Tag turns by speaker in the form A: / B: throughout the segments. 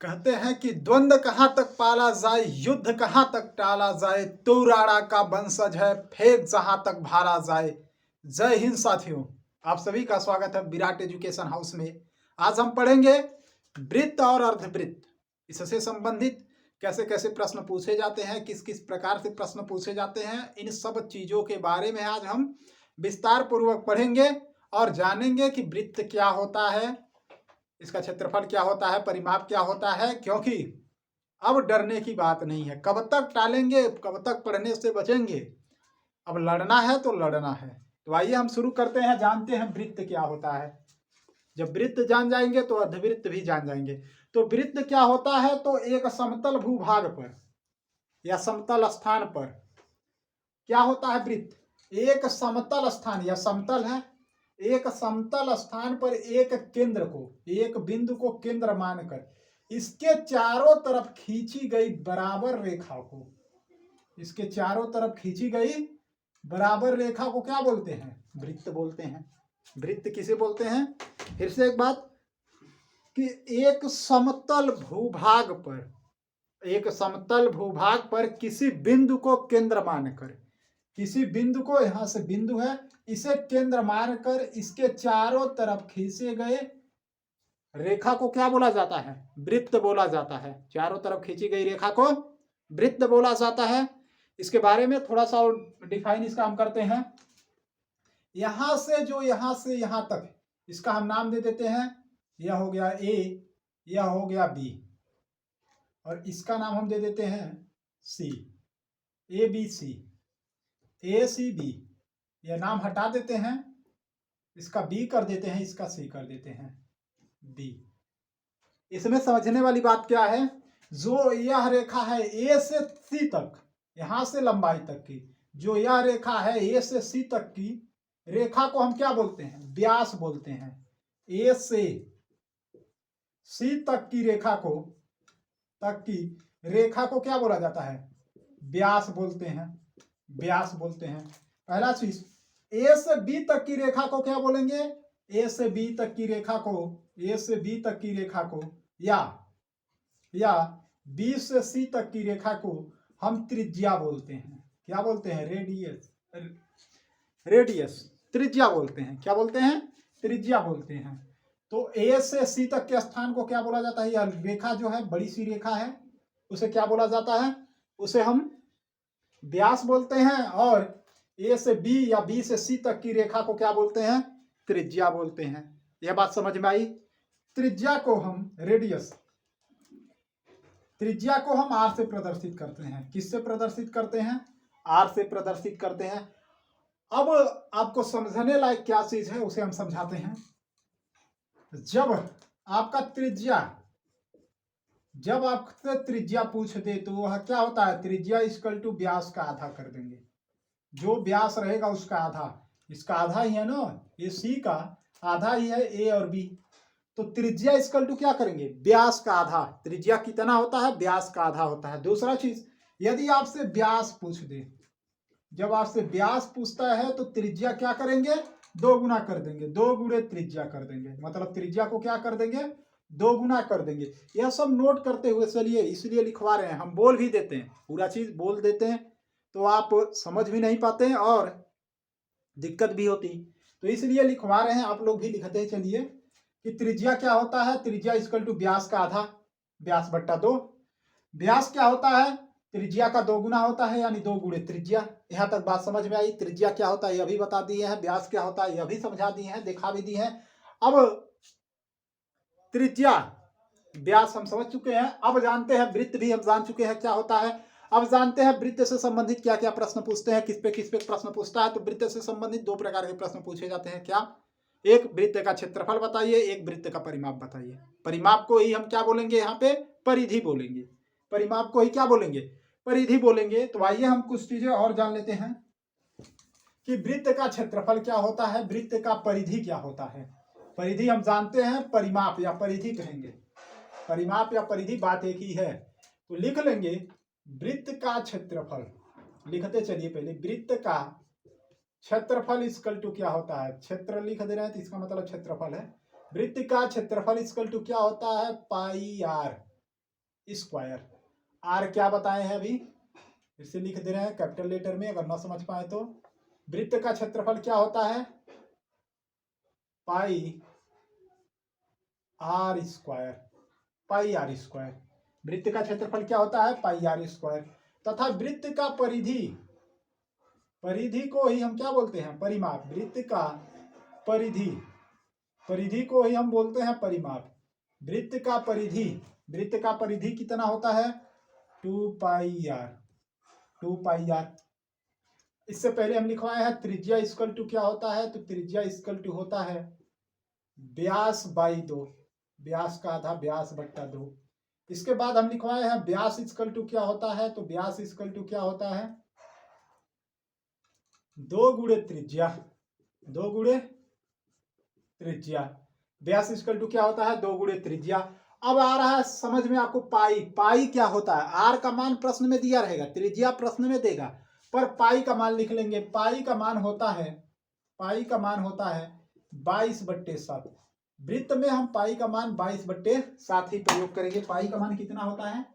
A: कहते हैं कि द्वंद्व कहाँ तक पाला जाए, युद्ध कहाँ तक टाला जाए, तू राणा का वंशज है, फेंक जहां तक भाला जाए। जय हिंद साथियों, आप सभी का स्वागत है विराट एजुकेशन हाउस में। आज हम पढ़ेंगे वृत्त और अर्धवृत्त, इससे संबंधित कैसे कैसे प्रश्न पूछे जाते हैं, किस किस प्रकार से प्रश्न पूछे जाते हैं, इन सब चीजों के बारे में आज हम विस्तार पूर्वक पढ़ेंगे और जानेंगे कि वृत्त क्या होता है, इसका क्षेत्रफल क्या होता है, परिमाप क्या होता है। क्योंकि अब डरने की बात नहीं है। कब तक टालेंगे, कब तक पढ़ने से बचेंगे। अब लड़ना है तो लड़ना है। तो आइए हम शुरू करते हैं, जानते हैं वृत्त क्या होता है। जब वृत्त जान जाएंगे तो अर्धवृत्त भी जान जाएंगे। तो वृत्त क्या होता है, तो एक समतल भूभाग पर या समतल स्थान पर क्या होता है वृत्त। एक समतल स्थान या समतल है, एक समतल स्थान पर एक केंद्र को, एक बिंदु को केंद्र मानकर इसके चारों तरफ खींची गई बराबर रेखा को, इसके चारों तरफ खींची गई बराबर रेखा को क्या बोलते हैं, वृत्त बोलते हैं। वृत्त किसे बोलते हैं, फिर से एक बात कि एक समतल भूभाग पर, एक समतल भूभाग पर किसी बिंदु को केंद्र मानकर, किसी बिंदु को, यहां से बिंदु है, इसे केंद्र मानकर इसके चारों तरफ खींचे गए रेखा को क्या बोला जाता है, वृत्त बोला जाता है। चारों तरफ खींची गई रेखा को वृत्त बोला जाता है। इसके बारे में थोड़ा सा और डिफाइन इसका हम करते हैं। यहां से जो यहां से यहां तक, इसका हम नाम दे देते हैं, यह हो गया ए, यह हो गया बी, और इसका नाम हम दे देते हैं सी, A B C, A C B. यह नाम हटा देते हैं, इसका बी कर देते हैं, इसका सी कर देते हैं, बी। इसमें समझने वाली बात क्या है, जो यह रेखा है ए से सी तक, यहां से लंबाई तक की जो यह रेखा है ए से सी तक की रेखा को हम क्या बोलते हैं, व्यास बोलते हैं। ए से सी तक की रेखा को, तक की रेखा को क्या बोला जाता है, व्यास बोलते हैं, व्यास बोलते हैं। पहला चीज, ए से बी तक की रेखा को क्या बोलेंगे, ए से बी तक की रेखा को, ए से बी तक की रेखा को, या बी से सी तक की रेखा को हम त्रिज्या बोलते हैं। क्या बोलते हैं, रेडियस, रेडियस, त्रिज्या बोलते हैं। क्या बोलते हैं, त्रिज्या बोलते हैं। तो ए से सी तक के स्थान को क्या बोला जाता है, यह रेखा जो है, बड़ी सी रेखा है, उसे क्या बोला जाता है, उसे हम व्यास बोलते हैं। और ए से बी या बी से सी तक की रेखा को क्या बोलते हैं, त्रिज्या बोलते हैं। यह बात समझ में आई। त्रिज्या को हम, रेडियस, त्रिज्या को हम आर से प्रदर्शित करते हैं। किससे प्रदर्शित करते हैं, आर से प्रदर्शित करते हैं। अब आपको समझने लायक क्या चीज है उसे हम समझाते हैं। जब आपका त्रिज्या, जब आपसे त्रिज्या पूछ दे तो वह क्या होता है, त्रिज्या इक्वल टू व्यास का आधा कर देंगे। जो व्यास रहेगा उसका आधा, इसका आधा ही है ना, ये सी का आधा ही है, ए और बी। तो त्रिज्या इक्वल टू क्या करेंगे, व्यास का आधा। त्रिज्या कितना होता है, व्यास का आधा होता है। दूसरा चीज, यदि आपसे व्यास पूछ दे, जब आपसे व्यास पूछता है तो त्रिज्या क्या करेंगे, दो गुना कर देंगे, दो गुणे त्रिज्या कर देंगे। मतलब त्रिज्या को क्या कर देंगे, दो गुना कर देंगे। यह सब नोट करते हुए चलिए, इसलिए लिखवा रहे हैं, हम बोल भी देते हैं, पूरा चीज बोल देते हैं तो आप समझ भी नहीं पाते हैं और दिक्कत भी होती। तो इसलिए लिखवा रहे हैं, आप लोग भी लिखते चलिए कि त्रिज्या क्या होता है, त्रिज्या इक्वल टू व्यास का आधा, व्यास बट्टा दो। व्यास क्या होता है, त्रिज्या का दो गुना होता है, यानी दो गुणे त्रिज्या। यहां तक बात समझ में आई। त्रिज्या क्या होता है यह भी बता दिए हैं, व्यास क्या होता है यह भी समझा दिए हैं, देखा भी दिए हैं। अब त्रिज्या, व्यास हम समझ चुके हैं। अब जानते हैं, वृत्त भी हम जान चुके हैं क्या होता है। अब जानते हैं वृत्त से संबंधित क्या क्या प्रश्न पूछते हैं, किस पे प्रश्न पूछता है। तो वृत्त से संबंधित दो प्रकार के प्रश्न पूछे जाते हैं। क्या, एक वृत्त का क्षेत्रफल बताइए, एक वृत्त का परिमाप बताइए। परिमाप को ही हम क्या बोलेंगे, यहाँ पे परिधि बोलेंगे। परिमाप को ही क्या बोलेंगे, परिधि बोलेंगे। तो आइए हम कुछ चीजें और जान लेते हैं कि वृत्त का क्षेत्रफल क्या होता है, वृत्त का परिधि क्या होता है। परिधि हम जानते हैं, परिमाप या परिधि कहेंगे। परिमाप या परिधि बात एक ही है। तो लिख लेंगे वृत्त का क्षेत्रफल, लिखते चलिए पहले, वृत्त का क्षेत्रफल इक्वल टू क्या होता है, क्षेत्र लिख दे रहे हैं तो इसका मतलब क्षेत्रफल है। वृत्त का क्षेत्रफल इक्वल टू क्या होता है, पाई आर। स्क्वायर। आर क्या बताए हैं अभी, फिर से लिख दे रहे हैं कैपिटल लेटर में, अगर ना समझ पाए तो। वृत्त का क्षेत्रफल क्या होता है, pi are square, pi are square. वृत्त का क्षेत्रफल क्या होता है, पाई आर स्क्वायर। तथा वृत्त का परिधि, परिधि को ही हम क्या बोलते हैं, परिमाप। वृत्त का परिधि, परिधि को ही हम बोलते हैं परिमाप। वृत्त का परिधि, वृत्त का परिधि कितना होता है, 2 पाई आर, 2 पाई आर। इससे पहले हम लिखवाए हैं त्रिज्या इक्वल टू क्या होता है, तो त्रिज्या इक्वल टू होता है व्यास बाई 2, व्यास का आधा, व्यास बट्टा 2। इसके बाद हम लिखवाए हैं व्यास इक्वल टू क्या होता है, तो व्यास इक्वल टू क्या होता है, 2 गुणे त्रिज्या, 2 गुणे त्रिज्या। व्यास इक्वल टू क्या होता है, 2 गुणे त्रिज्या। अब आ रहा है समझ में आपको पाई, पाई क्या होता है। आर का मान प्रश्न में दिया रहेगा, त्रिज्या प्रश्न में देगा, पर पाई का मान लिख लेंगे। पाई का मान होता है, पाई का मान होता है 22/7। वृत्त में हम पाई का मान 22/7 ही प्रयोग करेंगे। पाई का मान कितना होता है,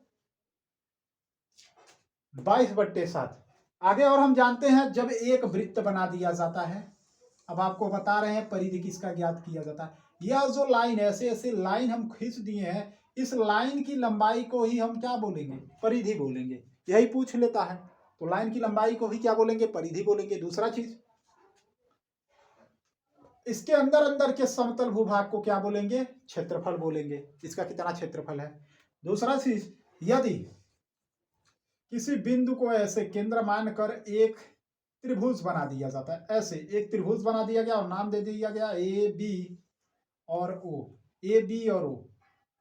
A: 22/7। आगे और हम जानते हैं जब एक वृत्त बना दिया जाता है, अब आपको बता रहे हैं परिधि किसका ज्ञात किया जाता है। यह जो लाइन, ऐसे ऐसे लाइन हम खींच दिए हैं, इस लाइन की लंबाई को ही हम क्या बोलेंगे, परिधि बोलेंगे। यही पूछ लेता है, तो लाइन की लंबाई को ही क्या बोलेंगे, परिधि बोलेंगे। दूसरा चीज, इसके अंदर अंदर के समतल भूभाग को क्या बोलेंगे, क्षेत्रफल बोलेंगे। इसका कितना क्षेत्रफल है। दूसरा चीज, यदि किसी बिंदु को ऐसे केंद्र मानकर एक त्रिभुज बना दिया जाता है, ऐसे एक त्रिभुज बना दिया गया और नाम दे दिया गया ए बी और ओ, ए बी और ओ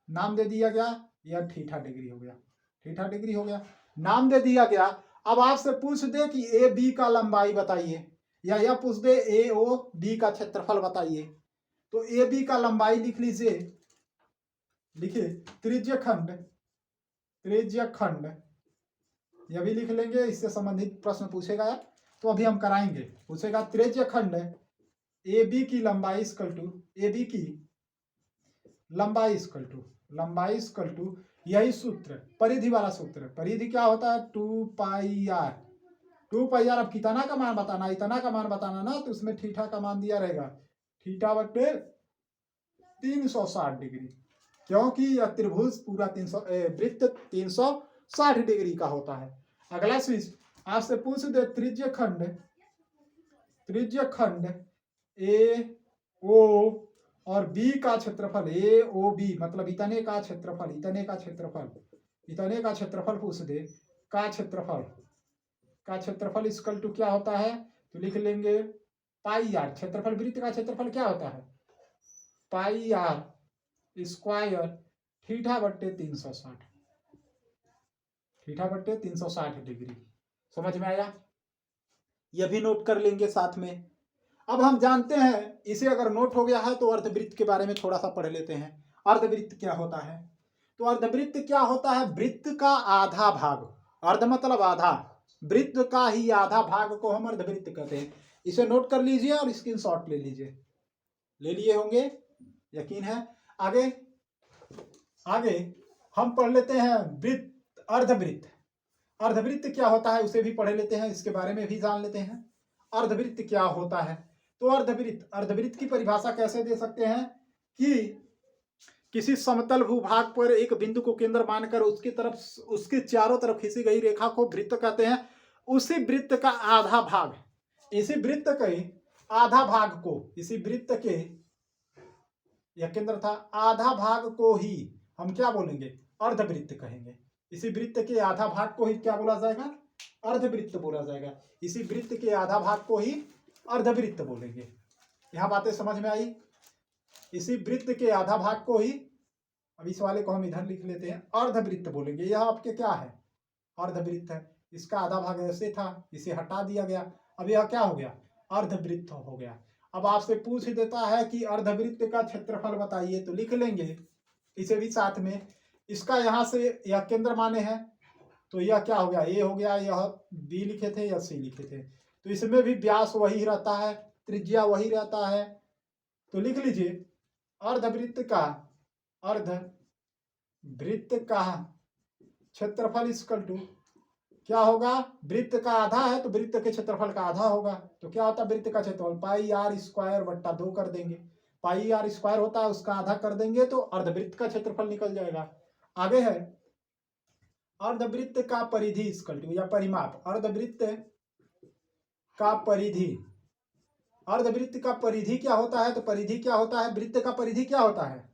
A: नाम दे दिया गया, यह थीटा डिग्री हो गया, थीटा डिग्री हो गया, नाम दे दिया गया। अब आपसे पूछ दे कि ए बी का लंबाई बताइए, या यह पूछ दे ए ओ बी का क्षेत्रफल बताइए, तो ए बी का लंबाई लिख लीजिए, लिखिए त्रिज्य खंड, त्रिज्य खंड, यह भी लिख लेंगे, इससे संबंधित प्रश्न पूछेगा तो अभी हम कराएंगे। पूछेगा त्रिज्य खंड ए बी की लंबाई इक्वल टू, ए बी की लंबाई इक्वल टू, लंबाई इक्वल टू, यही सूत्र, परिधि वाला सूत्र। परिधि क्या होता है, 2 पाई आर, 2 पाई आर। अब कितना का मान बताना, इतना का मान बताना ना, तो उसमें थीटा का मान दिया रहेगा, थीटा बटे 360 डिग्री, क्योंकि यह त्रिभुज पूरा 300 वृत्त 360 डिग्री का होता है। अगला चीज आपसे पूछ दे त्रिज्य खंड, त्रिज्य खंड ए ओ और बी का क्षेत्रफल, ए ओ बी मतलब इतने का क्षेत्रफल, इतने का क्षेत्रफल, इतने का क्षेत्रफल पूछ दे, का क्षेत्रफल, का क्षेत्रफल इक्वल टू क्या होता है, तो लिख लेंगे पाई आर। क्षेत्रफल, वृत्त का क्षेत्रफल क्या होता है, पाई आर स्क्वायर थीटा बट्टे 360, थीटा बट्टे 360 डिग्री। समझ में आया, यह भी नोट कर लेंगे साथ में। अब हम जानते हैं, इसे अगर नोट हो गया है तो अर्धवृत्त के बारे में थोड़ा सा पढ़ लेते हैं। अर्धवृत्त क्या होता है, तो अर्धवृत्त क्या होता है, वृत्त का आधा भाग, अर्ध मतलब आधा, वृत्त का ही आधा भाग को हम अर्धवृत्त कहते हैं। इसे नोट कर लीजिए और स्क्रीनशॉट ले लीजिए, ले लिए होंगे यकीन है। आगे आगे हम पढ़ लेते हैं वृत्त, अर्धवृत्त। अर्धवृत्त क्या होता है उसे भी पढ़ लेते हैं, इसके बारे में भी जान लेते हैं। अर्धवृत्त क्या होता है, तो अर्धवृत्त, अर्धवृत्त की परिभाषा कैसे दे सकते हैं कि किसी समतल भूभाग पर एक बिंदु को केंद्र मानकर उसकी तरफ, उसके चारों तरफ खींची गई रेखा को वृत्त कहते हैं। उसी वृत्त का आधा भाग, इसी वृत्त के आधा भाग को, इसी वृत्त के, यह केंद्र था, आधा भाग को ही हम क्या बोलेंगे, अर्धवृत्त कहेंगे। इसी वृत्त के आधा भाग को ही क्या बोला जाएगा, अर्धवृत्त बोला जाएगा। इसी वृत्त के आधा भाग को ही अर्धवृत्त बोलेंगे। यहां बातें समझ में आई। इसी वृत्त के आधा भाग को ही, अब इस वाले को हम इधर लिख लेते हैं, अर्धवृत्त बोलेंगे। यह आपके क्या है, अर्धवृत्त है। इसका आधा भाग ऐसे था, इसे हटा दिया गया, अब यह क्या हो गया, अर्धवृत्त हो गया। अब आपसे पूछ देता है कि अर्धवृत्त का क्षेत्रफल बताइए, तो लिख लेंगे इसे भी साथ में। इसका यहां से यह केंद्र माने हैं, तो यह क्या हो गया, ए हो गया, यह बी लिखे थे या सी लिखे थे, तो इसमें भी व्यास वही रहता है, त्रिज्या वही रहता है, तो लिख लीजिए अर्धवृत्त का, अर्धवृत्त का क्षेत्रफल इक्वल टू क्या होगा, वृत्त का आधा है तो वृत्त के क्षेत्रफल का आधा होगा। तो क्या होता है वृत्त का क्षेत्रफल पाई आर स्क्वायर बट्टा 2 कर देंगे। पाई आर स्क्वायर होता है उसका आधा कर देंगे तो अर्धवृत्त का क्षेत्रफल निकल जाएगा। आगे है अर्धवृत्त का परिधि इक्वल टू या परिमाप, अर्धवृत्त का परिधि। अर्धवृत्त का परिधि क्या होता है, तो परिधि क्या होता है, वृत्त का परिधि क्या होता है,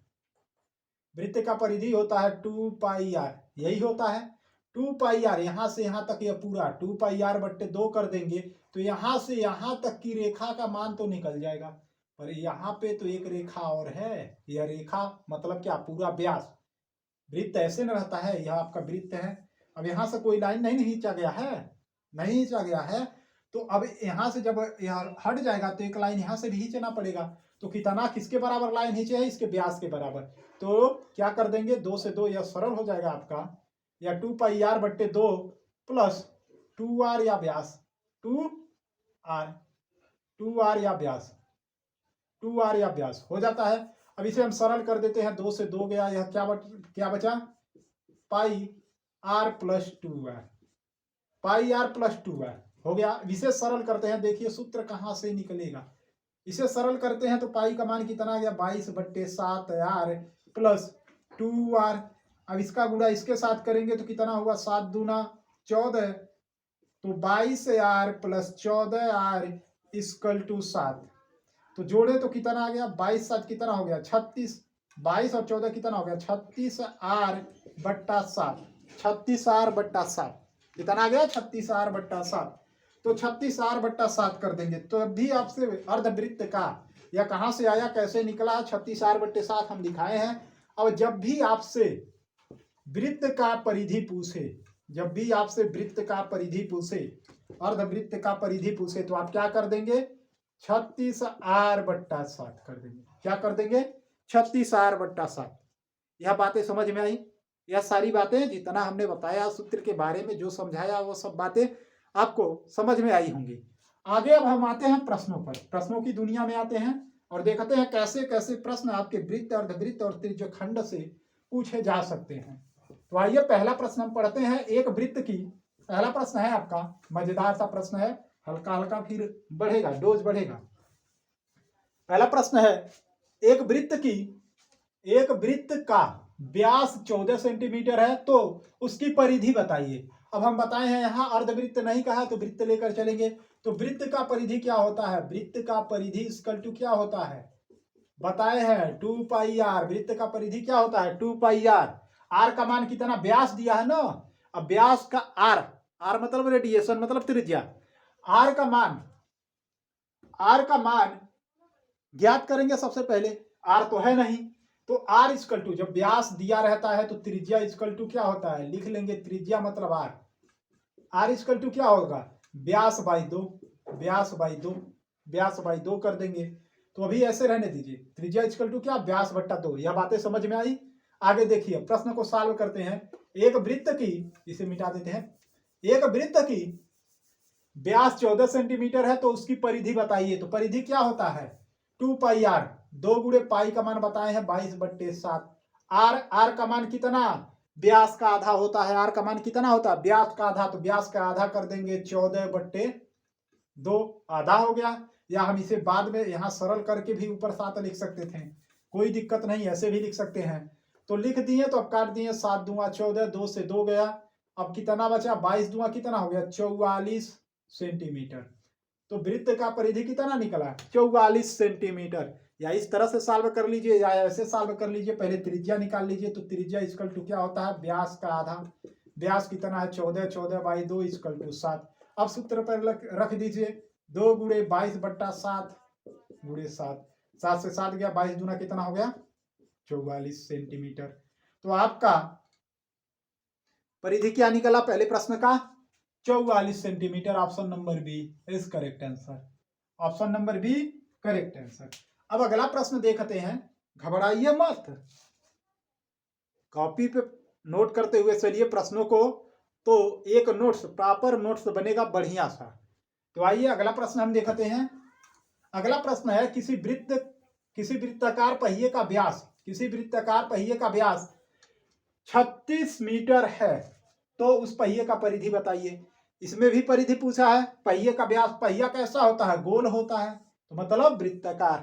A: वृत्त का परिधि होता है 2 पाई आर, यही होता है 2 पाई आर। यहां से यहां तक यह पूरा 2 पाई आर बट्टे 2 कर देंगे तो यहां से यहां तक की रेखा का मान तो निकल जाएगा। पर यहाँ पे तो एक रेखा और है, यह रेखा मतलब क्या, पूरा व्यास। वृत्त ऐसे न रहता है, यह आपका वृत्त है। अब यहाँ से कोई लाइन नहीं खींचा गया है, नहीं खींचा गया है, तो अब यहाँ से जब यह हट जाएगा तो एक लाइन यहाँ से भी खींचना पड़ेगा। तो कितना किसके बराबर लाइन खींचे है, इसके व्यास के बराबर। तो क्या कर देंगे 2 से 2 यह सरल हो जाएगा आपका, या 2 पाई आर बट्टे 2 प्लस 2 आर या व्यास, 2 आर या व्यास, 2 आर या व्यास हो जाता है। अब इसे हम सरल कर देते हैं, 2 से 2 गया, यह क्या बचा pi r plus 2 r, pi r plus 2 r हो गया। इसे सरल करते हैं, देखिए सूत्र कहां से निकलेगा। इसे सरल करते हैं तो पाई का मान कितना आ गया 22 बट्टे 7 आर प्लस 2 आर। अब इसका गुणा इसके साथ करेंगे तो कितना हुआ 7 दूना 14, तो 22 R plus 14 R equal to 7। तो जोड़े तो कितना आ गया 22 7 कितना हो गया 36, 22 और 14 कितना हो गया 36 आर बट्टा 7, 36 आर बट्टा 7 कितना आ गया 36 आर बट्टा 7। तो 36 आर बट्टा 7 कर देंगे तो अभी आपसे अर्धवृत्त का या कहां से आया कैसे निकला 36 आर बट्टे 7 हम दिखाए हैं। अब जब भी आपसे वृत्त का परिधि पूछे, जब भी आपसे वृत्त का परिधि पूछे, अर्धवृत्त का परिधि पूछे, तो आप क्या कर देंगे 36 आर बट्टा 7 कर देंगे। क्या कर देंगे 36 आर बट्टा 7। यह बातें समझ में आई, यह सारी बातें जितना हमने बताया सूत्र के बारे में जो समझाया वो सब बातें आपको समझ में आई होंगी। आगे अब हम आते हैं प्रश्नों पर, प्रश्नों की दुनिया में आते हैं और देखते हैं कैसे कैसे प्रश्न आपके वृत्त अर्धवृत्त और त्रिज्यखंड से पूछे जा सकते हैं। तो आइए पहला प्रश्न हम पढ़ते हैं। एक वृत्त की, पहला प्रश्न है आपका मजेदार सा प्रश्न है, हल्का हल्का फिर बढ़ेगा, डोज बढ़ेगा। पहला प्रश्न है एक वृत्त का व्यास 14 सेंटीमीटर है तो उसकी परिधि बताइए। अब हम बताए हैं यहाँ अर्धवृत्त नहीं कहा तो वृत्त लेकर चलेंगे। तो वृत्त का परिधि क्या होता है, वृत्त का परिधि इक्वल टू क्या होता है बताए हैं 2 पाई आर। वृत्त का परिधि क्या होता है 2 पाई आर। आर का मान कितना व्यास दिया है ना, अब व्यास का आर, आर मतलब रेडिएशन मतलब त्रिज्या, आर का मान ज्ञात करेंगे। सबसे पहले आर तो है नहीं तो आर इक्वल टू, जब व्यास दिया रहता है तो त्रिज्या इक्वल टू क्या होता है, लिख लेंगे त्रिज्या मतलब आर। आर इक्वल टू क्या होगा व्यास बाई 2, व्यास बाई 2 कर देंगे। तो अभी ऐसे रहने दीजिए, त्रिज्या इक्वल टू क्या व्यास बट्टा 2। यह बातें समझ में आई। आगे देखिए प्रश्न को सॉल्व करते हैं। एक वृत्त की, इसे मिटा देते हैं, एक वृत्त की व्यास 14 सेंटीमीटर है तो उसकी परिधि बताइए। तो परिधि क्या होता है 2 पाई आर, 2 गुणे पाई का मान बताए हैं 22 बट्टे 7। आर का मान कितना व्यास का आधा होता है, आर का मान कितना होता है व्यास का आधा, तो व्यास का आधा कर देंगे 14 बट्टे 2, आधा हो गया। या हम इसे बाद में यहाँ सरल करके भी ऊपर 7 लिख सकते थे, कोई दिक्कत नहीं, ऐसे भी लिख सकते हैं। तो लिख दिए तो अब काट दिए, 7 दूंगा 14, 2 से 2 गया, अब कितना बचा 22 दूंगा कितना हो गया 44 सेंटीमीटर। तो वृत्त का परिधि कितना निकला 44 सेंटीमीटर। या इस तरह से सॉल्व कर लीजिए या ऐसे सॉल्व कर लीजिए, पहले त्रिज्या निकाल लीजिए। तो त्रिज्या इक्वल टू क्या होता है व्यास का आधा, व्यास कितना है 14, 14 बाई 2 इक्वल टू 7। अब सूत्र पर रख दीजिए 2 गुणे 22 बट्टा 7 गुणे 7, 7 से 7 गया, 22 दूना कितना हो गया 44 सेंटीमीटर। तो आपका परिधि क्या निकला पहले प्रश्न का 44 centimetre. Option number B is correct answer, option number B correct answer. अब अगला प्रश्न देखते हैं, घबराइए मत, कॉपी पे नोट करते हुए चलिए प्रश्नों को, तो एक नोट्स प्रॉपर नोट्स बनेगा बढ़िया सा। तो आइए अगला प्रश्न हम देखते हैं। अगला प्रश्न है किसी वृत्ताकार पहिए का व्यास, किसी वृत्ताकार पहिए का व्यास 36 मीटर है तो उस पहिए का परिधि बताइए। इसमें भी परिधि पूछा है। पहिए का व्यास, पहिया कैसा होता है? गोल होता है, तो मतलब वृत्ताकार।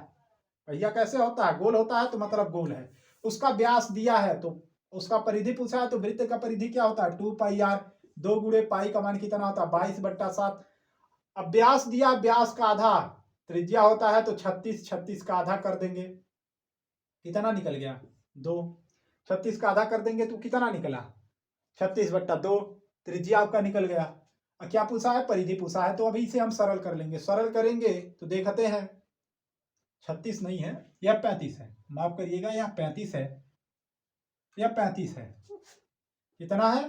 A: पहिया कैसे होता है? गोल होता है, तो मतलब गोल है। उसका व्यास दिया है तो उसका परिधि पूछा है, तो वृत्त का परिधि क्या होता है? 2 पाई r। 2 गुणे पाई का मान कितना होता है? 22/7। अब व्यास दिया, व्यास का आधा त्रिज्या होता है, तो 36। 36 का आधा कर देंगे, कितना निकल गया? 2। 36 का आधा कर देंगे तो कितना निकला? 36/2 त्रिज्या आपका निकल गया। अब क्या पूछा है? परिधि पूछा है, तो अभी इसे हम सरल कर लेंगे। सरल करेंगे तो देखते हैं, 36 नहीं है, यह 35 है। माफ करिएगा, यह 35 है, यह 35 है। कितना है?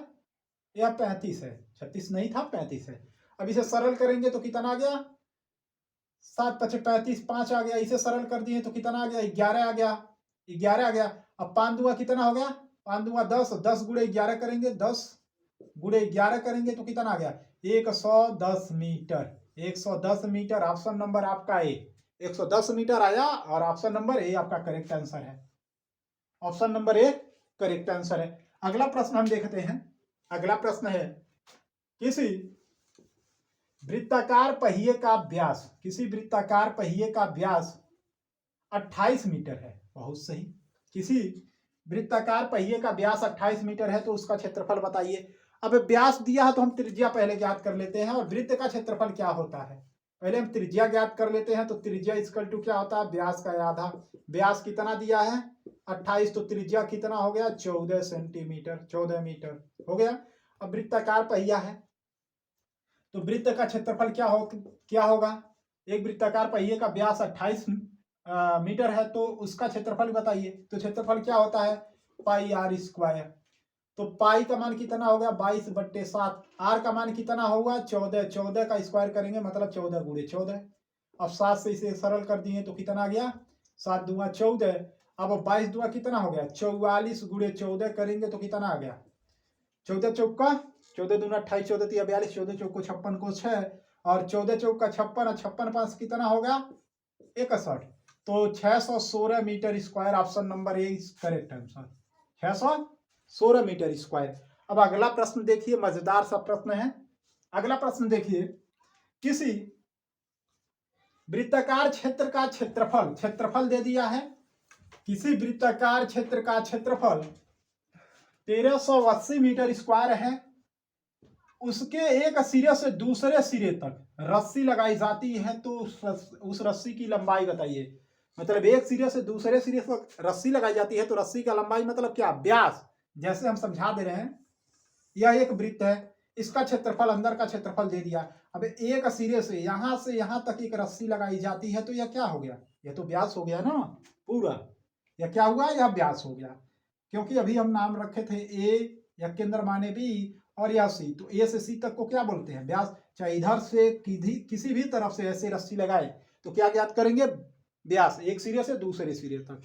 A: यह 35 है, 36 नहीं था, 35 है। अब इसे सरल करेंगे तो कितना आ गया? 7×5 = 35, 5 आ गया। इसे सरल कर दिए तो कितना आ गया? 11 आ गया। 11 आ गया। अब 5 दूंगा कितना हो गया? 5 दूंगा 10। 10 गुणे 11 करेंगे, 10 गुणे 11 करेंगे तो कितना आ गया? 110 मीटर। 110 मीटर ऑप्शन नंबर आपका ए। 110 मीटर आया और ऑप्शन नंबर ए आपका करेक्ट आंसर है। Option number A correct answer है। अगला प्रश्न हम देखते हैं। अगला प्रश्न है, किसी वृत्ताकार पहिए का व्यास, किसी वृत्ताकार पहिए का व्यास 28 मीटर है। बहुत सही। किसी वृत्ताकार पहिए का व्यास 28 मीटर है, तो उसका क्षेत्रफल बताइए। अब व्यास दिया है तो हम त्रिज्या पहले ज्ञात कर लेते हैं, और वृत्त का क्षेत्रफल क्या होता है पहले हम त्रिज्या ज्ञात कर लेते हैं। तो त्रिज्या इक्वल टू क्या होता है? व्यास का आधा। व्यास कितना दिया है? 28, तो त्रिज्या कितना हो गया? 14 सेंटीमीटर, 14 मीटर हो गया। अब वृत्ताकार पहिया है, तो वृत्त का क्षेत्रफल क्या होगा? एक वृत्ताकार पहिए का व्यास 28 मीटर है, तो उसका क्षेत्रफल बताइए। तो क्षेत्रफल क्या होता है? πr²। तो पाई का मान कितना हो गया? 22/7। आर का मान कितना होगा? 14। 14 का स्क्वायर करेंगे मतलब 14 गुणे 14। अब 7 से इसे सरल कर दिए तो कितना आ गया? 7 दूंगा 14। अब 22 दूंगा कितना हो गया? 44 गुणे 14 करेंगे तो कितना आ गया? 14 चौका 14 दूना 28, 14 तिया 42, 14 चौको 56 को 6, और 14 चौका 56, और 56 5 कितना होगा? 61। तो 616 metre square option number A is correct answer. 616 metre square. अब अगला प्रश्न देखिए, मजेदार सा प्रश्न है। अगला प्रश्न देखिए, किसी वृत्ताकार क्षेत्र का क्षेत्रफल, क्षेत्रफल दे दिया है। किसी वृत्ताकार क्षेत्र का क्षेत्रफल 1380 मीटर स्क्वायर है। उसके एक सिरे से दूसरे सिरे तक रस्सी लगाई जाती है, तो उस रस्सी की लंबाई बताइए। मतलब एक सिरे से दूसरे सिरे तक रस्सी लगाई जाती है, तो रस्सी का लंबाई मतलब क्या? व्यास। जैसे हम समझा दे रहे हैं, यह एक वृत्त है, इसका क्षेत्रफल, अंदर का क्षेत्रफल दे दिया। अब एक सिरे से यहां तक एक रस्सी लगाई जाती है, तो यह क्या हो गया? यह तो व्यास हो गया ना पूरा। यह क्या हुआ? यह व्यास हो गया, क्योंकि अभी हम नाम रखे थे ए, या केंद्र माने बी, और या सी। तो ए से सी तक को क्या बोलते हैं? व्यास। चाहे इधर से किसी भी तरफ से ऐसे रस्सी लगाए तो क्या ज्ञात करेंगे? व्यास। एक सिरे से दूसरे सिरे तक।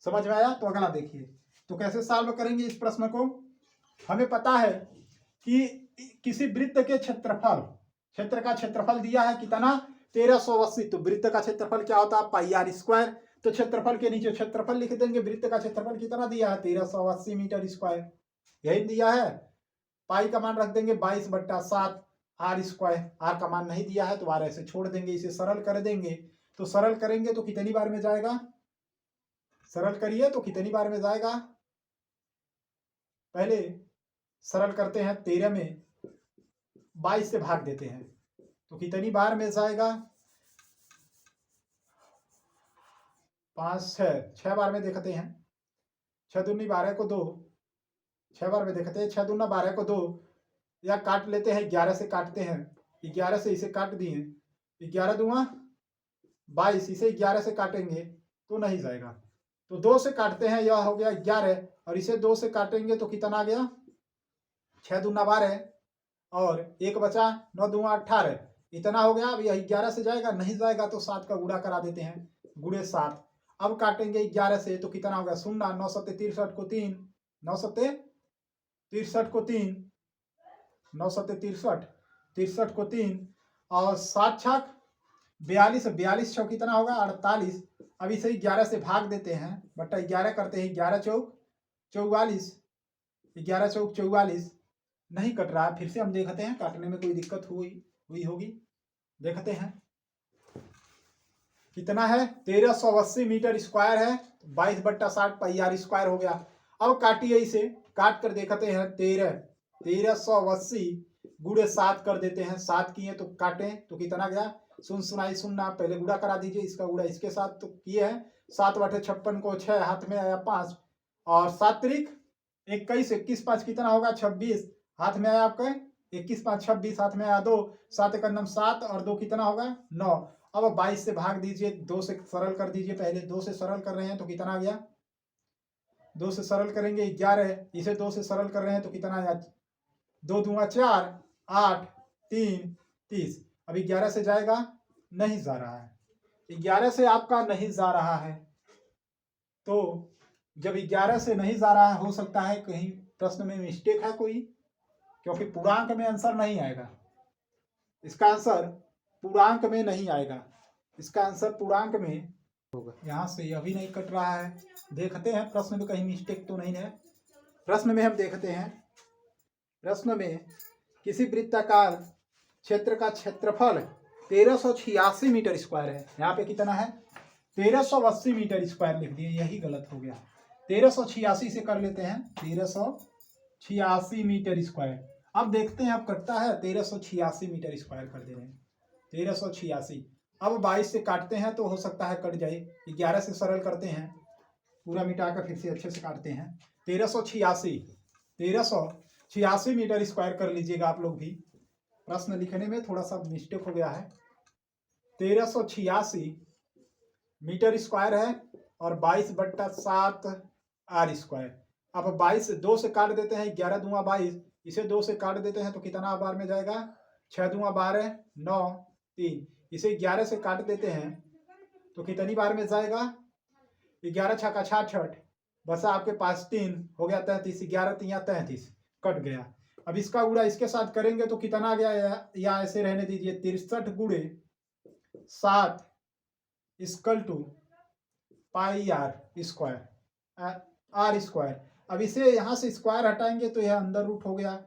A: समझ में आया? तो अगला देखिए, तो कैसे सॉल्व करेंगे इस प्रश्न को। हमें पता है कि किसी वृत्त के क्षेत्रफल, क्षेत्र का क्षेत्रफल दिया है कितना? 1380। तो वृत्त का क्षेत्रफल क्या होता है? πr²। तो क्षेत्रफल के नीचे क्षेत्रफल लिख देंगे। वृत्त का क्षेत्रफल कितना दिया है? 1380 मीटर स्क्वायर, यही दिया है। पाई का मान रख देंगे 22/7। r², आर का मान नहीं दिया है तो आर ऐसे छोड़ देंगे। इसे सरल कर देंगे, तो सरल करेंगे तो कितनी बार में जाएगा? सरल करिए तो कितनी बार में जाएगा? पहले सरल करते हैं, 13 में 22 से भाग देते हैं तो कितनी बार में जाएगा? 5 6 बार में देखते हैं। 6 दूनी 12 को 2, 6 बार में देखते हैं। 6 दूना 12 को 2, या काट लेते हैं, 11 से काटते हैं। 11 से इसे काट दिए, 11 दूंगा 22, इसे 11 से काटेंगे तो नहीं जाएगा, तो 2 से काटते हैं, यह हो गया 11, और इसे 2 से काटेंगे तो कितना आ गया? 6 दूना 12, और 1 बचा, 9 दूंगा 18, इतना हो गया। अब यह 11 से जाएगा, नहीं जाएगा तो 7 का गुणा करा देते हैं, गुणे 7। अब काटेंगे 11 से तो कितना होगा? 0। 9 7 63 को 3, 9 7 63 को 3, 9 7 63, 63 को 3, और 7 छक 42, 42 छक कितना होगा? 48। अब इसे 11 से भाग देते हैं, बटा 11 करते हैं, 11 चौक 44, 11 चौक 44, नहीं कट रहा है। फिर से हम देखते हैं काटने में कोई दिक्कत हुई होगी। देखते हैं कितना है, 1380 मीटर स्क्वायर है, 22/60 पाई आर स्क्वायर हो गया। अब काटिए इसे, काट कर देखते हैं 1380 गुड़े 7 कर देते हैं। 7 किए तो काटें तो कितना गया, 0 पहले गुड़ा करा दीजिए, इसका गुड़ा इसके साथ तो किए हैं। 7/56 को 6 हाथ में आया 5 और 7 त्रिक 21, 21 5 कितना होगा 26, हाथ में आया आपका 21 5 26, हाथ में आया 2, 7 एक 7 और 2 कितना होगा 9। अब 22 से भाग दीजिए, 2 से सरल कर दीजिए, पहले 2 से सरल कर रहे हैं तो कितना आ गया, 2 से सरल करेंगे 11, इसे 2 से सरल कर रहे हैं तो कितना आया 2 दूंगा 4, 8 3 30। अब 11 से जाएगा, नहीं जा रहा है, 11 से आपका नहीं जा रहा है। तो जब 11 से नहीं जा रहा है, हो सकता है कहीं प्रश्न में मिस्टेक है कोई, क्योंकि पूर्णांक में आंसर नहीं आएगा। इसका आंसर पूर्णांक में नहीं आएगा, इसका आंसर पूर्णांक में होगा। यहाँ से अभी नहीं कट रहा है, देखते हैं प्रश्न में कहीं मिस्टेक तो नहीं है। प्रश्न में हम देखते हैं, प्रश्न में किसी वृत्ताकार क्षेत्र का क्षेत्रफल 1386 मीटर स्क्वायर है। यहाँ पे कितना है 1380 मीटर स्क्वायर लिख दिए, यही गलत हो गया। 1386 से कर लेते हैं, 1386 मीटर स्क्वायर। अब देखते हैं अब कटता है, 1386 मीटर स्क्वायर कर दे रहे हैं 1386। अब 22 से काटते हैं तो हो सकता है कट जाए, 11 से सरल करते हैं, पूरा मिटाकर फिर से अच्छे से काटते हैं। 1386 मीटर स्क्वायर कर लीजिएगा आप लोग भी, प्रश्न लिखने में थोड़ा सा मिस्टेक हो गया है। 1386 मीटर स्क्वायर है और 22/7 आर स्क्वायर। अब 22 2 से काट देते हैं, 11 दूंगा 22, इसे 2 से काट देते हैं तो कितना बार में जाएगा, 6 दूंगा 12 9 3, इसे 11 से काट देते हैं तो कितनी बार में जाएगा, 11 छक्का 66, बस आपके पास 3 हो गया 33, 11 3 33 कट गया। अब इसका गुणा इसके साथ करेंगे तो कितना आ गया, या ऐसे रहने दीजिए, 63 गुणे 7 equal to pi are square. अब इसे यहाँ से स्क्वायर हटाएंगे तो यह अंदर रूट हो गया।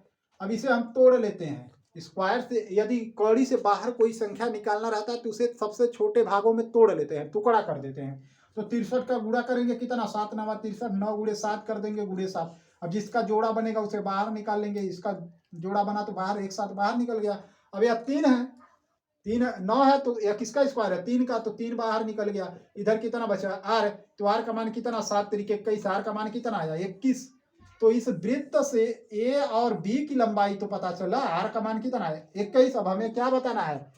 A: अब इसे हम तोड़ लेते हैं, स्क्वायर से यदि कड़ी से बाहर कोई संख्या निकालना रहता है तो उसे सबसे छोटे भागों में तोड़ लेते हैं, टुकड़ा कर देते हैं। तो 63 का गुणा करेंगे कितना, 7 9 63, 9 गुणे 7 कर देंगे, गुणे 7। अब जिसका जोड़ा बनेगा उसे बाहर निकाल लेंगे, इसका जोड़ा बना तो बाहर एक साथ बाहर निकल गया। अब यह 3 है, 3 9 है तो यह किसका स्क्वायर है, 3 का, तो 3 बाहर निकल गया। इधर कितना बचा आर, तो आर का मान कितना 7 तरीके 21, आर का मान कितना आया 21। तो इस वृत्त से ए और बी की लंबाई तो पता चला, आर का मान कितना है 21। अब हमें क्या बताना है,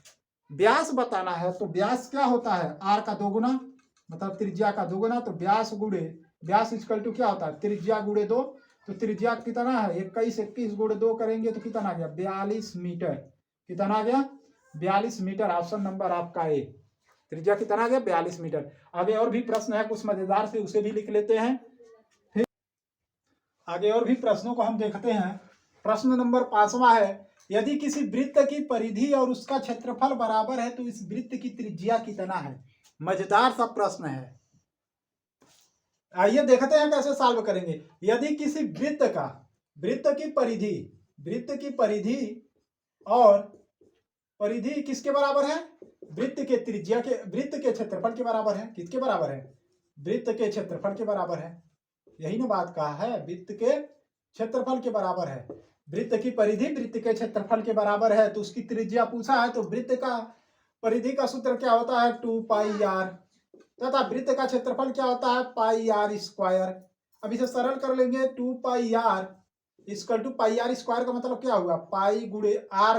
A: व्यास बताना है। तो व्यास क्या होता है, आर का 2 गुना, मतलब त्रिज्या का 2 गुना, तो व्यास गुणे व्यास इक्वल टू क्या होता है, त्रिज्या गुणे 2। तो त्रिज्या कितना है 21, 21 गुणे 2 करेंगे तो कितना आ गया 42 मीटर। कितना आ गया 42 मीटर। ऑप्शन नंबर आपका ए, त्रिज्या कितना आ गया 42 मीटर। आगे और भी प्रश्न है कुछ मजेदार से, उसे भी लिख लेते हैं। फिर आगे और भी प्रश्नों को हम देखते हैं। प्रश्न नंबर 5वां है, यदि किसी वृत्त की परिधि और उसका क्षेत्रफल बराबर है तो इस वृत्त की त्रिज्या कितना है। मजेदार सा प्रश्न है, आइए देखते हैं कैसे सॉल्व करेंगे। यदि किसी वृत्त की परिधि और परिधि किसके बराबर है, वृत्त के त्रिज्या के, वृत्त के क्षेत्रफल के बराबर है। किसके बराबर है, वृत्त के क्षेत्रफल के बराबर है, यही ना बात कहा है, वृत्त के क्षेत्रफल के बराबर है। वृत्त की परिधि वृत्त के क्षेत्रफल के बराबर है तो उसकी त्रिज्या पूछा है, तो वृत्त का परिधि का सूत्र क्या होता है 2 पाई आर, तथा वृत्त का क्षेत्रफल क्या होता है पाई आर स्क्वायर। अब इसे सरल कर लेंगे, 2 pi r equal to pi are square का मतलब क्या हुआ, पाई गुणे आर,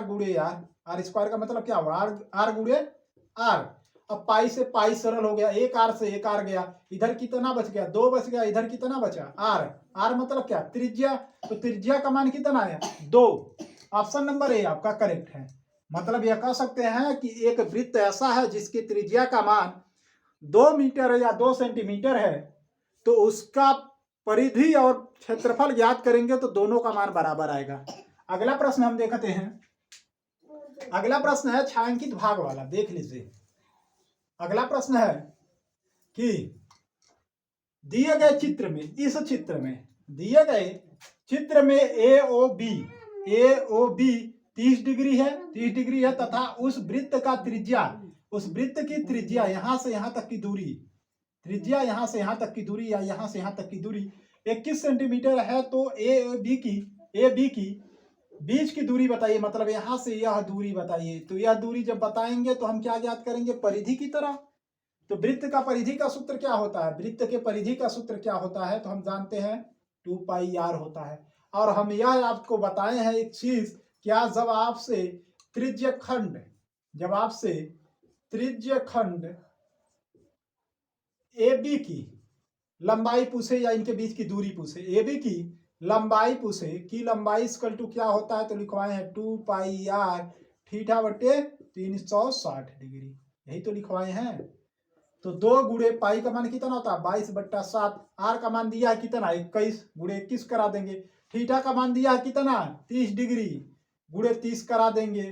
A: आर स्क्वायर का मतलब क्या हुआ आर गुणे आर। अब पाई से पाई सरल हो गया, एक आर से एक आर गया, इधर कितना बच गया 2 बच गया, इधर कितना बचा आर मतलब क्या त्रिज्या, तो त्रिज्या का मान कितना आया 2। ऑप्शन नंबर ए आपका करेक्ट है। मतलब यह कह सकते हैं कि एक वृत्त ऐसा है जिसकी त्रिज्या का मान 2 मीटर या 2 सेंटीमीटर है, तो उसका परिधि और क्षेत्रफल ज्ञात करेंगे तो दोनों का मान बराबर आएगा। अगला प्रश्न हम देखते हैं। अगला प्रश्न है छायांकित भाग वाला, देख लीजिए। अगला प्रश्न है कि दिए गए चित्र में, इस चित्र में दिए गए चित्र में ए ओ बी ए ओ बी 30 डिग्री है, 30 डिग्री है तथा उस वृत्त का त्रिज्या, उस वृत्त की त्रिज्या यहां से यहां तक की दूरी, त्रिज्या यहां से यहां तक की दूरी या यहां से यहां तक की दूरी 21 सेंटीमीटर है। तो ए बी की बीच की दूरी बताइए, मतलब यहां से यह दूरी बताइए। तो यह दूरी जब बताएंगे तो हम क्या ज्ञात करेंगे, परिधि की तरह। तो वृत्त का परिधि का सूत्र क्या होता है, वृत्त के परिधि का सूत्र क्या होता है, तो हम जानते हैं 2 पाई आर होता है। और हम यह आपको बताए हैं एक चीज, क्या जब आपसे त्रिज्य खंड, जब आपसे त्रिज्य खंड ए बी की लंबाई पूछे या इनके बीच की दूरी पूछे, ए बी की लंबाई पूछे कि लंबाई इक्वल टू क्या होता है, तो लिखवाए हैं 2 पाई आर थीटा बटे 360 डिग्री, यही तो लिखवाए हैं। तो 2 गुणे पाई का मान कितना होता है 22/7, आर का मान दिया है कितना 21 गुणे 21 करा देंगे, थीटा का मान दिया है कितना 30 डिग्री गुणे 30 करा देंगे,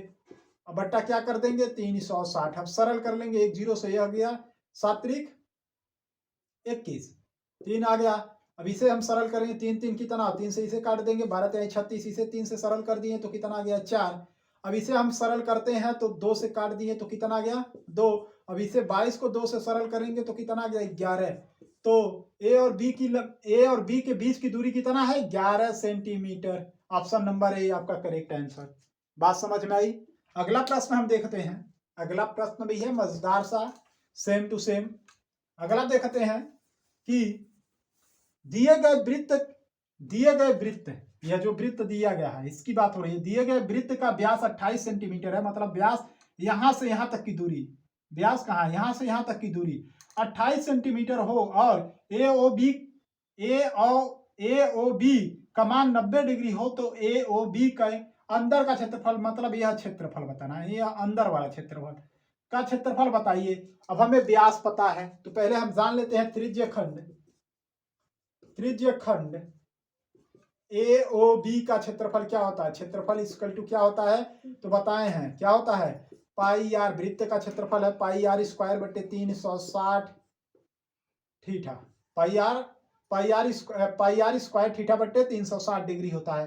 A: अब बट्टा क्या कर देंगे 360। अब सरल कर लेंगे, एक जीरो से यह गया 7 त्रिक 21, 3 आ गया। अब इसे हम सरल करेंगे, 3 3 कितना, 3 से इसे काट देंगे, 12 3 36, इसे 3 से सरल कर दिए तो कितना आ गया 4। अब इसे हम सरल करते हैं तो 2 से काट दिए तो कितना आ गया 2। अब इसे 22 को 2 से सरल करेंगे तो कितना आ गया 11। तो ए और बी के बीच की दूरी कितना है 11 सेंटीमीटर। ऑप्शन नंबर ए आपका करेक्ट आंसर। बात समझ में आई। अगला प्रश्न हम देखते हैं, अगला प्रश्न भी है मजेदार सा, सेम टू सेम। अगला देखते हैं कि दिए गए वृत्त, यह जो वृत्त दिया गया है इसकी बात हो रही है, दिए गए वृत्त का व्यास 28 सेंटीमीटर है, मतलब व्यास यहां से यहां तक की दूरी, व्यास कहां यहां से यहां तक की दूरी 28 सेंटीमीटर हो और ए ओ बी का मान 90 डिग्री हो, तो ए ओ बी का अंदर का क्षेत्रफल, मतलब यह क्षेत्रफल बताना है, यह अंदर वाला क्षेत्रफल का क्षेत्रफल बताइए। अब हमें व्यास पता है तो पहले हम जान लेते हैं त्रिज्य खंड ए ओ बी का क्षेत्रफल क्या होता है, क्षेत्रफल इक्वल टू क्या होता है, तो बताए हैं क्या होता है पाई आर, वृत्त का क्षेत्रफल है पाई आर स्क्वायर बटे 360 theta, pi are square theta बटे 360 डिग्री होता है।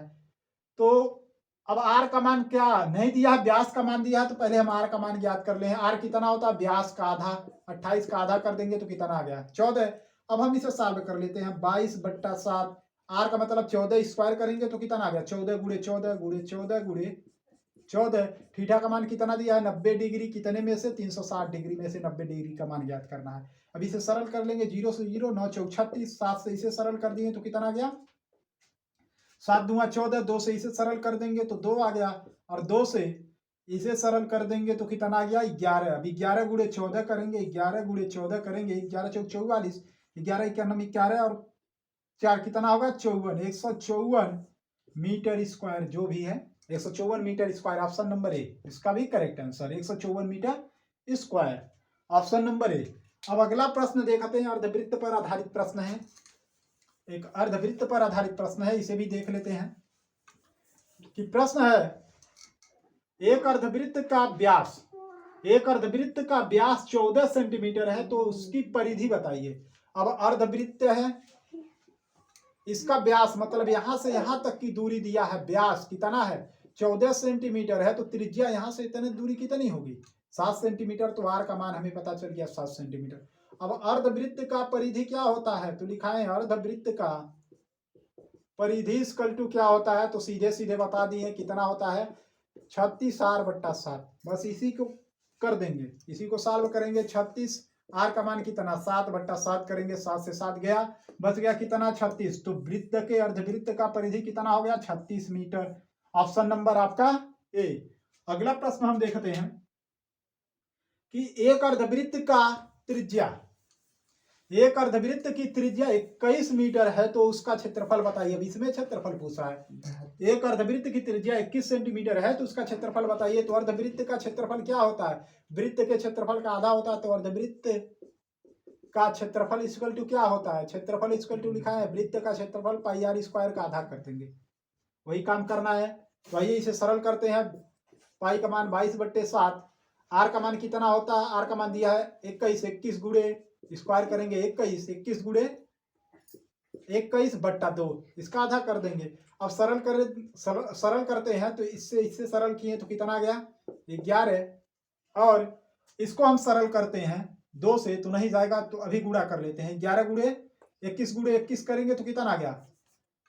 A: तो अब आर का मान क्या नहीं दिया है, व्यास का मान दिया है, तो पहले हम आर का मान ज्ञात कर ले हैं। आर कितना होता है व्यास का आधा, 28 का आधा कर देंगे तो कितना आ गया 14। अब हम इसे सॉल्व कर लेते हैं, 22/7, आर का मतलब 14 स्क्वायर करेंगे तो कितना आ गया 14 गुणे 14 गुणे 14 गुणे 14। थीटा का मान कितना दिया है 90 डिग्री, कितने में से 360 डिग्री में से 90 डिग्री का मान ज्ञात करना है। अब इसे सरल कर लेंगे, 0 से 0 9 चौक 36, 7 से इसे सरल कर दिए तो कितना आ गया 7 दूंगा 14, 2 से इसे सरल कर देंगे तो 2 आ गया, और 2 से इसे सरल कर देंगे तो कितना आ गया 11। अभी 11 गुणे 14 करेंगे, 11 गुणे 14 करेंगे, 11 चौक 44, 11 इक्यानम 11 और 4 कितना होगा 54, 154 मीटर स्क्वायर जो भी है 154 metre square, option number A इसका भी correct answer 154 metre square, option number A. अब अगला प्रश्न देखते हैं, अर्धवृत्त पर आधारित प्रश्न है, एक अर्धवृत्त पर आधारित प्रश्न है, इसे भी देख लेते हैं कि प्रश्न है एक अर्धवृत्त का व्यास 14 सेंटीमीटर है, तो उसकी परिधि बताइए। अब अर्धवृत्त है, इसका व्यास मतलब यहां से यहां तक की दूरी दिया है, व्यास कितना है 14 सेंटीमीटर है, तो त्रिज्या यहां से इतनी दूरी कितनी होगी 7 सेंटीमीटर, तो आर का मान हमें पता चल गया 7 सेंटीमीटर। अब अर्धवृत्त का परिधि क्या होता है, तो लिखा है अर्धवृत्त का परिधि इक्वल टू क्या होता है, तो सीधे सीधे बता दिए कितना होता है 36r/7, बस इसी को कर देंगे, इसी को सॉल्व करेंगे। 36 आर का मान कितना 7/7 करेंगे, 7 से 7 गया, बच गया कितना 36। तो वृत्त के अर्धवृत्त का परिधि कितना हो गया 36 मीटर, ऑप्शन नंबर आपका ए। अगला प्रश्न हम देखते हैं कि एक अर्धवृत्त की त्रिज्या 21 मीटर है, तो उसका क्षेत्रफल बताइए। अब इसमें क्षेत्रफल पूछा है, एक अर्धवृत्त की त्रिज्या 21 सेंटीमीटर है तो उसका क्षेत्रफल बताइए। तो अर्धवृत्त का क्षेत्रफल क्या होता है, वृत्त के क्षेत्रफल का आधा होता है, तो अर्धवृत्त का क्षेत्रफल इक्वल टू क्या होता है, क्षेत्रफल इक्वल टू लिखा है वृत्त का क्षेत्रफल पाई आर स्क्वायर का आधा कर देंगे, वही काम करना है। तो आइए इसे सरल करते हैं, पाई का मान 22/7, आर का मान कितना होता है, आर का मान दिया है 21, 21 गुणे स्क्वायर करेंगे 21 गुणे 21/2, इसका आधा कर देंगे। अब सरल करते हैं तो इससे सरल किए तो कितना गया 11, और इसको हम सरल करते हैं 2 से तो नहीं जाएगा, तो अभी गुणा कर लेते हैं। 11 गुणे 21 करेंगे तो कितना आ गया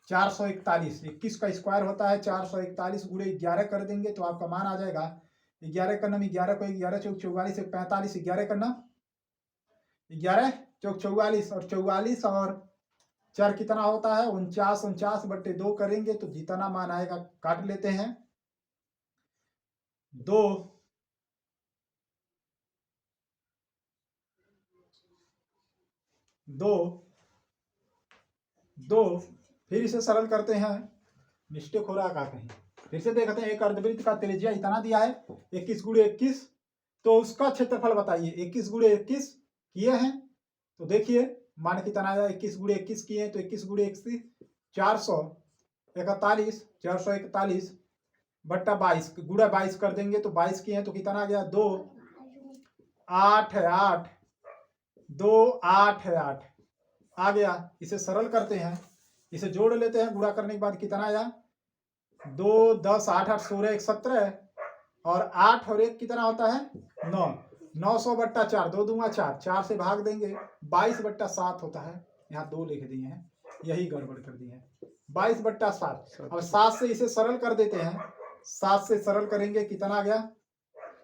A: 441। 21 का स्क्वायर होता है 441 गुणे 11 कर देंगे तो आपका मान आ जाएगा 11 का नम 11 को 11 चौक 44 45, 11 का नम 11 चौक 44 और 44 और 4 कितना होता है 49 करेंगे तो जितना मान आएगा काट लेते हैं। 2 फिर इसे सरल करते हैं। मिस्टेक हो रहा का कहीं, फिर से देखते हैं। एक अर्धवृत्त का त्रिज्या इतना दिया है 21 गुणे 21, तो उसका क्षेत्रफल बताइए। 21 गुणे 21 किए हैं तो देखिए मान कितना आया 21 गुणे 21 किए हैं तो 21 गुणे 21 441 बट्टा 22 गुणा 22 कर देंगे तो 22 किए हैं तो कितना आ गया 2 8 है 8 2 8 है 8 आ गया। इसे सरल करते हैं, इसे जोड़ लेते हैं। गुणा करने के बाद कितना आया 2 10 8 8 16 1 17 और 8 और 1 कितना होता है 9। 900/4 2 दूंगा 4, 4 से भाग देंगे 22/7 होता है। यहाँ 2 लिख दिए हैं, यही गड़बड़ कर दिए हैं। 22/7। अब 7 से इसे सरल कर देते हैं। 7 से सरल करेंगे कितना आ गया,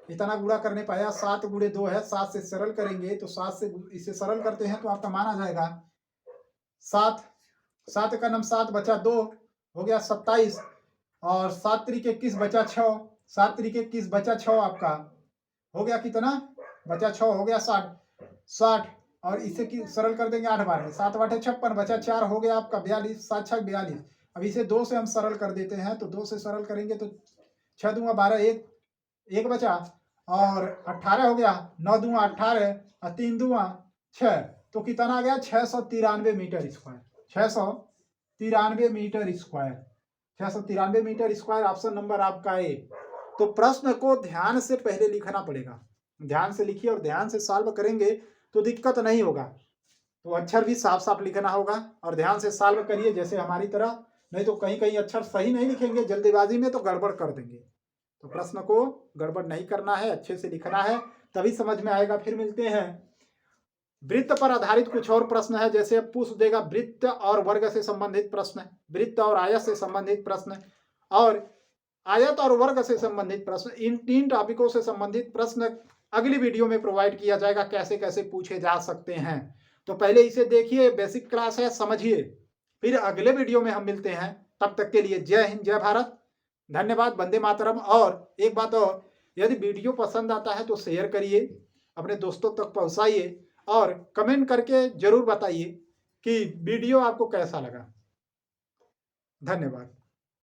A: इतना गुणा करने पाया 7 गुणे 2 है। 7 से सरल करेंगे तो 7 से इसे सरल करते हैं तो आपका मान आ जाएगा 7 का नम 7 बचा 2 हो गया 27 और 7 3 21 बचा 6 7 3 21 बचा 6 आपका हो गया कितना बचा 6 हो गया 60 और इसे सरल कर देंगे 8 बार में। 7 8 56 बचा 4 हो गया आपका 42 7 6 42। अब इसे 2 से हम सरल कर देते हैं तो 2 से सरल करेंगे तो 6 दूंगा 12 1 बचा और 18 हो गया 9 दूंगा 18 और 3 दूंगा 6 तो कितना आ गया 693 metre square. 693 metre square 693 metre square. Option number आपका ए। तो प्रश्न को ध्यान से पहले लिखना पड़ेगा, ध्यान से लिखिए और ध्यान से सॉल्व करेंगे तो दिक्कत नहीं होगा। तो अक्षर भी साफ साफ लिखना होगा और ध्यान से सॉल्व करिए जैसे हमारी तरह, नहीं तो कहीं कहीं अक्षर सही नहीं लिखेंगे जल्दीबाजी में तो गड़बड़ कर देंगे। तो प्रश्न को गड़बड़ नहीं करना है, अच्छे से लिखना है, तभी समझ में आएगा। फिर मिलते हैं। वृत्त पर आधारित कुछ और प्रश्न है, जैसे पूछ देगा वृत्त और वर्ग से संबंधित प्रश्न, वृत्त और आयत से संबंधित प्रश्न और आयत और वर्ग से संबंधित प्रश्न। इन 3 टॉपिकों से संबंधित प्रश्न अगली वीडियो में प्रोवाइड किया जाएगा, कैसे कैसे पूछे जा सकते हैं। तो पहले इसे देखिए, बेसिक क्लास है, समझिए, फिर अगले वीडियो में हम मिलते हैं। तब तक के लिए जय हिंद, जय भारत, धन्यवाद, वंदे मातरम। और एक बात और, यदि वीडियो पसंद आता है तो शेयर करिए, अपने दोस्तों तक पहुंचाइए और कमेंट करके जरूर बताइए कि वीडियो आपको कैसा लगा। धन्यवाद।